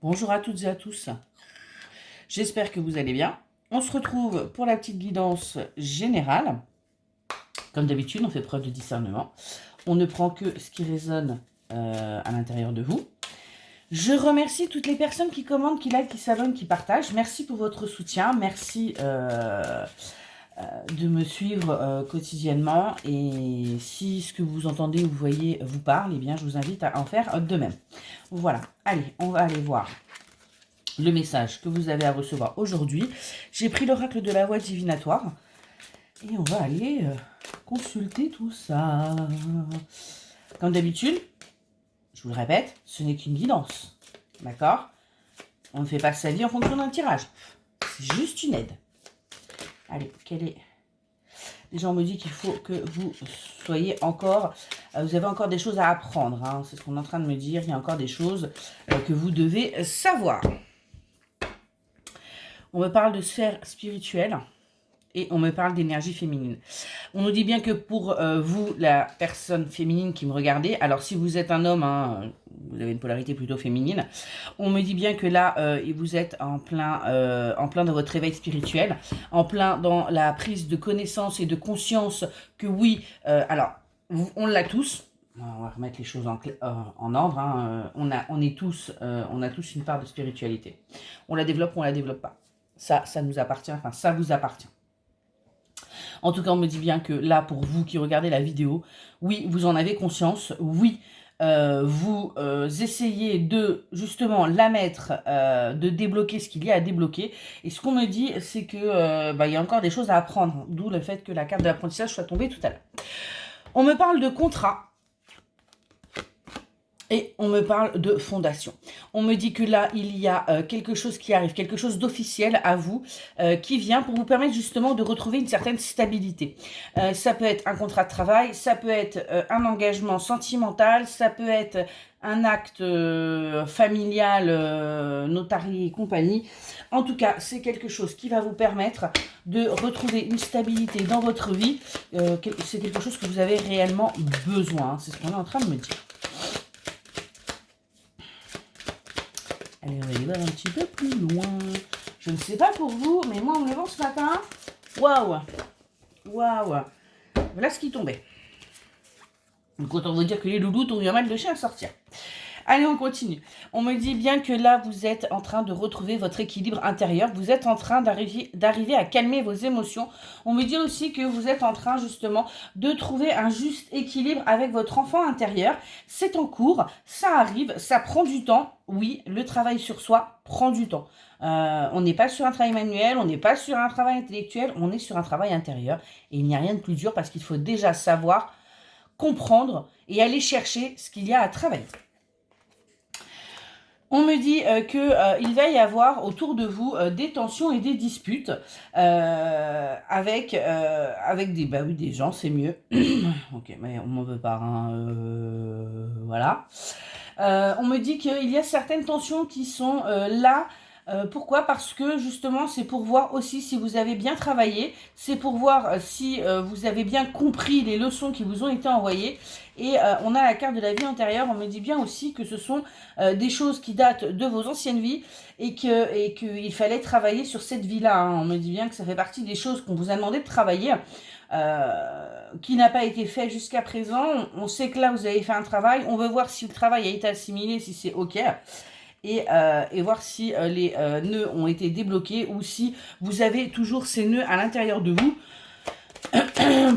Bonjour à toutes et à tous, j'espère que vous allez bien. On se retrouve pour la petite guidance générale. Comme d'habitude, on fait preuve de discernement. On ne prend que ce qui résonne à l'intérieur de vous. Je remercie toutes les personnes qui commandent, qui likent, qui s'abonnent, qui partagent. Merci pour votre soutien, merci de me suivre quotidiennement. Et si ce que vous entendez ou vous voyez vous parle, eh bien je vous invite à en faire de même. Voilà, allez, on va aller voir le message que vous avez à recevoir aujourd'hui. J'ai pris l'oracle de la voix divinatoire et on va aller consulter tout ça. Comme d'habitude, je vous le répète, ce n'est qu'une guidance. D'accord? On ne fait pas sa vie en fonction d'un tirage. C'est juste une aide. Allez, quelle est... Déjà, on me dit qu'il faut que vous soyez encore... vous avez encore des choses à apprendre. Hein. C'est ce qu'on est en train de me dire. Il y a encore des choses que vous devez savoir. On me parle de sphère spirituelle et on me parle d'énergie féminine. On nous dit bien que pour vous, la personne féminine qui me regardez, alors si vous êtes un homme, hein, vous avez une polarité plutôt féminine, on me dit bien que là, vous êtes en plein dans votre réveil spirituel, en plein dans la prise de connaissance et de conscience que oui, alors, on l'a tous. On va remettre les choses en ordre. Hein. On a tous une part de spiritualité. On la développe ou on la développe pas. Ça nous appartient, enfin ça vous appartient. En tout cas, on me dit bien que là, pour vous qui regardez la vidéo, oui, vous en avez conscience, oui, vous essayez de justement la mettre, de débloquer ce qu'il y a à débloquer. Et ce qu'on me dit, c'est que il y a encore des choses à apprendre, d'où le fait que la carte de l'apprentissage soit tombée tout à l'heure. On me parle de contrat. Et on me parle de fondation. On me dit que là, il y a quelque chose qui arrive, quelque chose d'officiel à vous, qui vient pour vous permettre justement de retrouver une certaine stabilité. Ça peut être un contrat de travail, ça peut être un engagement sentimental, ça peut être un acte familial, notarié et compagnie. En tout cas, c'est quelque chose qui va vous permettre de retrouver une stabilité dans votre vie. C'est quelque chose que vous avez réellement besoin. C'est ce qu'on est en train de me dire. Allez, on va aller voir un petit peu plus loin. Je ne sais pas pour vous, mais moi, en me levant ce matin, waouh, waouh, voilà ce qui tombait. Donc, autant vous dire que les loulous ont eu un mal de chien à sortir. Allez, on continue. On me dit bien que là, vous êtes en train de retrouver votre équilibre intérieur. Vous êtes en train d'arriver à calmer vos émotions. On me dit aussi que vous êtes en train, justement, de trouver un juste équilibre avec votre enfant intérieur. C'est en cours, ça arrive, ça prend du temps. Oui, le travail sur soi prend du temps. On n'est pas sur un travail manuel, on n'est pas sur un travail intellectuel, on est sur un travail intérieur. Et il n'y a rien de plus dur parce qu'il faut déjà savoir, comprendre et aller chercher ce qu'il y a à travailler. On me dit qu'il va y avoir autour de vous des tensions et des disputes avec des gens, c'est mieux. Ok, mais on m'en veut pas, hein, voilà. On me dit qu'il y a certaines tensions qui sont là. Pourquoi? Parce que justement, c'est pour voir aussi si vous avez bien travaillé, c'est pour voir si vous avez bien compris les leçons qui vous ont été envoyées. Et on a la carte de la vie antérieure. On me dit bien aussi que ce sont des choses qui datent de vos anciennes vies et qu'il fallait travailler sur cette vie-là. Hein. On me dit bien que ça fait partie des choses qu'on vous a demandé de travailler. Qui n'a pas été fait jusqu'à présent. On sait que là, vous avez fait un travail. On veut voir si le travail a été assimilé, si c'est OK. Et voir si les nœuds ont été débloqués ou si vous avez toujours ces nœuds à l'intérieur de vous.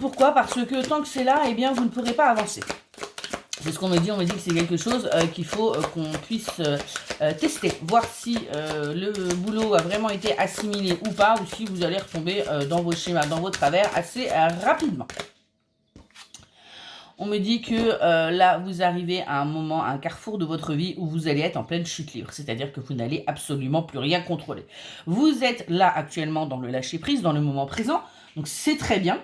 Pourquoi? Parce que tant que c'est là, eh bien, vous ne pourrez pas avancer. C'est ce qu'on me dit. On me dit que c'est quelque chose qu'il faut qu'on puisse tester. Voir si le boulot a vraiment été assimilé ou pas. Ou si vous allez retomber dans vos schémas, dans vos travers assez rapidement. On me dit que là, vous arrivez à un moment, à un carrefour de votre vie où vous allez être en pleine chute libre. C'est-à-dire que vous n'allez absolument plus rien contrôler. Vous êtes là actuellement dans le lâcher-prise, dans le moment présent. Donc, c'est très bien.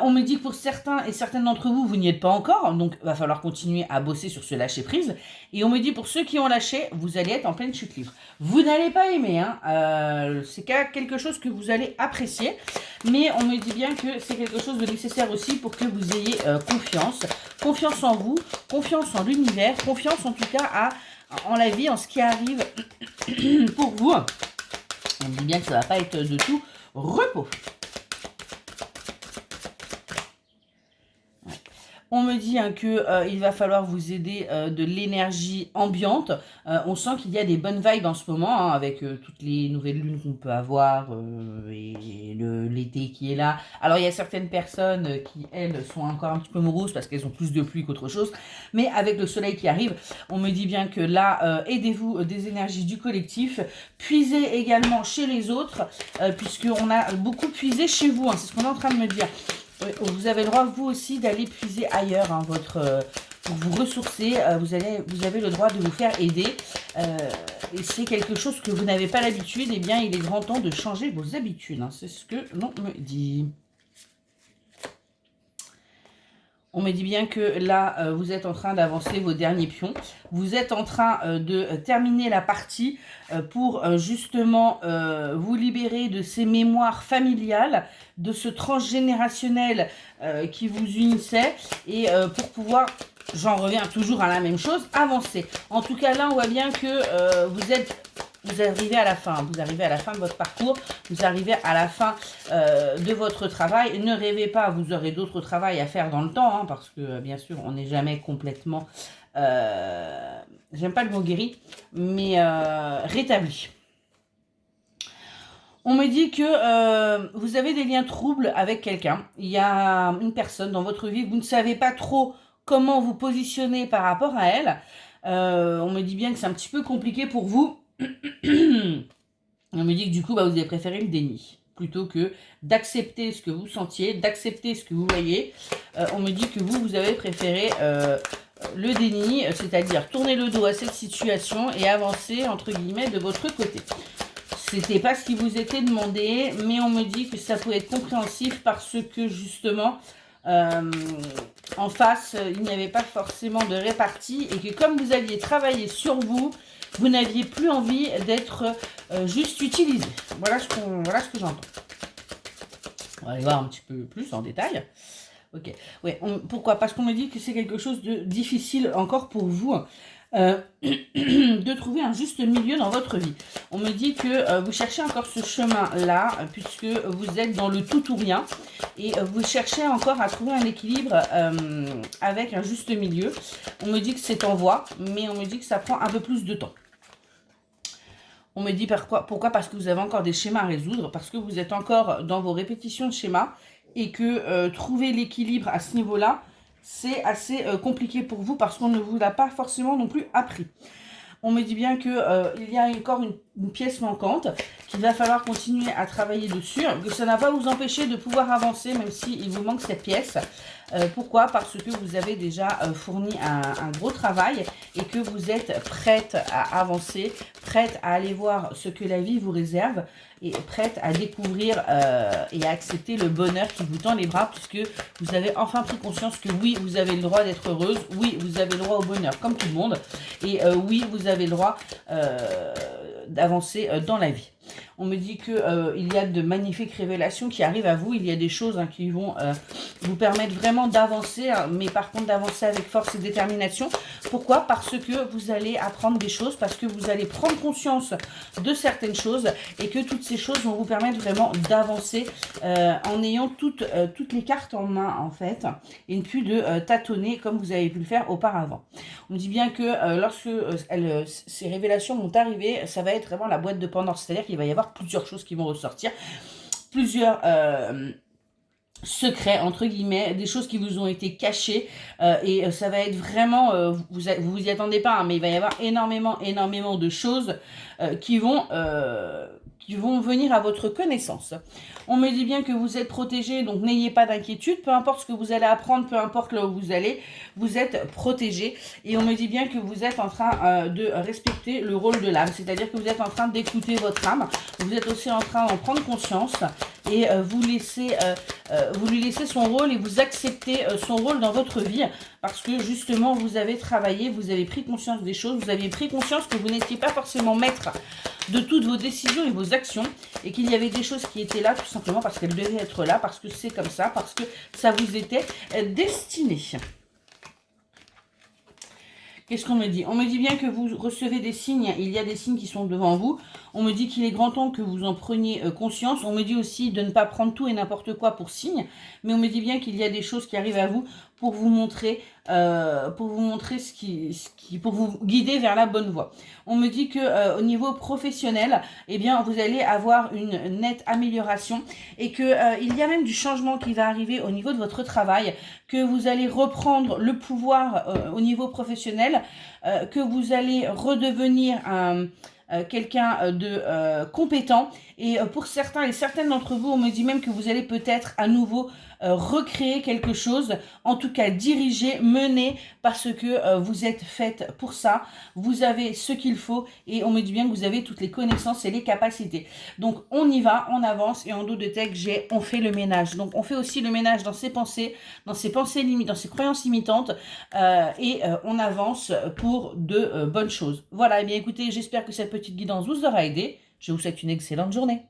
On me dit que pour certains et certaines d'entre vous, vous n'y êtes pas encore. Donc, il va falloir continuer à bosser sur ce lâcher-prise. Et on me dit pour ceux qui ont lâché, vous allez être en pleine chute libre. Vous n'allez pas aimer. Hein. C'est quelque chose que vous allez apprécier. Mais on me dit bien que c'est quelque chose de nécessaire aussi pour que vous ayez confiance. Confiance en vous, confiance en l'univers, confiance en tout cas en la vie, en ce qui arrive pour vous. On dit bien que ça ne va pas être de tout repos. On me dit hein, que il va falloir vous aider de l'énergie ambiante. On sent qu'il y a des bonnes vibes en ce moment, hein, avec toutes les nouvelles lunes qu'on peut avoir et l'été qui est là. Alors, il y a certaines personnes qui, elles, sont encore un petit peu moroses parce qu'elles ont plus de pluie qu'autre chose. Mais avec le soleil qui arrive, on me dit bien que là, aidez-vous des énergies du collectif. Puisez également chez les autres, puisqu'on a beaucoup puisé chez vous. Hein, c'est ce qu'on est en train de me dire. Vous avez le droit, vous aussi, d'aller puiser ailleurs hein, pour vous ressourcer. Vous avez le droit de vous faire aider. Et c'est quelque chose que vous n'avez pas l'habitude. Eh bien, il est grand temps de changer vos habitudes. Hein, c'est ce que l'on me dit. On me dit bien que là, vous êtes en train d'avancer vos derniers pions. Vous êtes en train de terminer la partie pour justement vous libérer de ces mémoires familiales, de ce transgénérationnel qui vous unissait. Et pour pouvoir, j'en reviens toujours à la même chose, avancer. En tout cas, là, on voit bien que vous arrivez à la fin, vous arrivez à la fin de votre parcours, vous arrivez à la fin de votre travail. Ne rêvez pas, vous aurez d'autres travail à faire dans le temps, hein, parce que bien sûr, on n'est jamais complètement, j'aime pas le mot guéri, mais rétabli. On me dit que vous avez des liens troubles avec quelqu'un. Il y a une personne dans votre vie, vous ne savez pas trop comment vous positionner par rapport à elle. On me dit bien que c'est un petit peu compliqué pour vous. On me dit que du coup, vous avez préféré le déni plutôt que d'accepter ce que vous sentiez, d'accepter ce que vous voyez. On me dit que vous avez préféré le déni, c'est-à-dire tourner le dos à cette situation et avancer, entre guillemets, de votre côté. C'était pas ce qui vous était demandé, mais on me dit que ça pouvait être compréhensif parce que justement, en face, il n'y avait pas forcément de répartie et que comme vous aviez travaillé sur vous, vous n'aviez plus envie d'être juste utilisé. Voilà ce que j'entends. On va aller voir un petit peu plus en détail. Ok. Ouais, pourquoi? Parce qu'on me dit que c'est quelque chose de difficile encore pour vous de trouver un juste milieu dans votre vie. On me dit que vous cherchez encore ce chemin-là, puisque vous êtes dans le tout ou rien, et vous cherchez encore à trouver un équilibre avec un juste milieu. On me dit que c'est en voie, mais on me dit que ça prend un peu plus de temps. On me dit pourquoi? Parce que vous avez encore des schémas à résoudre, parce que vous êtes encore dans vos répétitions de schémas, et que trouver l'équilibre à ce niveau-là, c'est assez compliqué pour vous, parce qu'on ne vous l'a pas forcément non plus appris. On me dit bien qu'il y a encore une pièce manquante, qu'il va falloir continuer à travailler dessus, que ça n'a pas vous empêcher de pouvoir avancer, même s'il vous manque cette pièce. Pourquoi? Parce que vous avez déjà fourni un gros travail et que vous êtes prête à avancer, prête à aller voir ce que la vie vous réserve et prête à découvrir et à accepter le bonheur qui vous tend les bras, puisque vous avez enfin pris conscience que oui, vous avez le droit d'être heureuse, oui, vous avez le droit au bonheur comme tout le monde, et oui, vous avez le droit d'avancer dans la vie. On me dit qu'il y a de magnifiques révélations qui arrivent à vous. Il y a des choses qui vont vous permettre vraiment d'avancer, mais par contre d'avancer avec force et détermination. Pourquoi? Parce que vous allez apprendre des choses, parce que vous allez prendre conscience de certaines choses et que toutes ces choses vont vous permettre vraiment d'avancer en ayant toutes les cartes en main en fait, et ne plus de tâtonner comme vous avez pu le faire auparavant. On me dit bien que lorsque ces révélations vont arriver, ça va être vraiment la boîte de Pandore, c'est-à-dire qu'il va y avoir plusieurs choses qui vont ressortir, plusieurs secrets entre guillemets, des choses qui vous ont été cachées et ça va être vraiment, vous y attendez pas, hein, mais il va y avoir énormément de choses qui vont venir à votre connaissance. On me dit bien que vous êtes protégé, donc n'ayez pas d'inquiétude, peu importe ce que vous allez apprendre, peu importe là où vous allez, vous êtes protégé. Et on me dit bien que vous êtes en train de respecter le rôle de l'âme, c'est-à-dire que vous êtes en train d'écouter votre âme, vous êtes aussi en train d'en prendre conscience et vous lui laissez son rôle et vous acceptez son rôle dans votre vie, parce que justement vous avez travaillé, vous avez pris conscience des choses, vous avez pris conscience que vous n'étiez pas forcément maître de toutes vos décisions et vos actions, et qu'il y avait des choses qui étaient là tout simplement parce qu'elles devaient être là, parce que c'est comme ça, parce que ça vous était destiné. Qu'est-ce qu'on me dit? On me dit bien que vous recevez des signes, il y a des signes qui sont devant vous. On me dit qu'il est grand temps que vous en preniez conscience. On me dit aussi de ne pas prendre tout et n'importe quoi pour signe, mais on me dit bien qu'il y a des choses qui arrivent à vous pour vous montrer pour vous guider vers la bonne voie. On me dit que au niveau professionnel, eh bien, vous allez avoir une nette amélioration et que il y a même du changement qui va arriver au niveau de votre travail, que vous allez reprendre le pouvoir au niveau professionnel, que vous allez redevenir quelqu'un de compétent. Et pour certains et certaines d'entre vous, on me dit même que vous allez peut-être à nouveau recréer quelque chose, en tout cas diriger, mener, parce que vous êtes faite pour ça, vous avez ce qu'il faut et on me dit bien que vous avez toutes les connaissances et les capacités. Donc on y va, on avance et en dos de texte, on fait le ménage. Donc on fait aussi le ménage dans ses pensées limites, dans ses croyances limitantes et on avance pour de bonnes choses. Voilà, et bien écoutez, j'espère que cette petite guidance vous aura aidé. Je vous souhaite une excellente journée.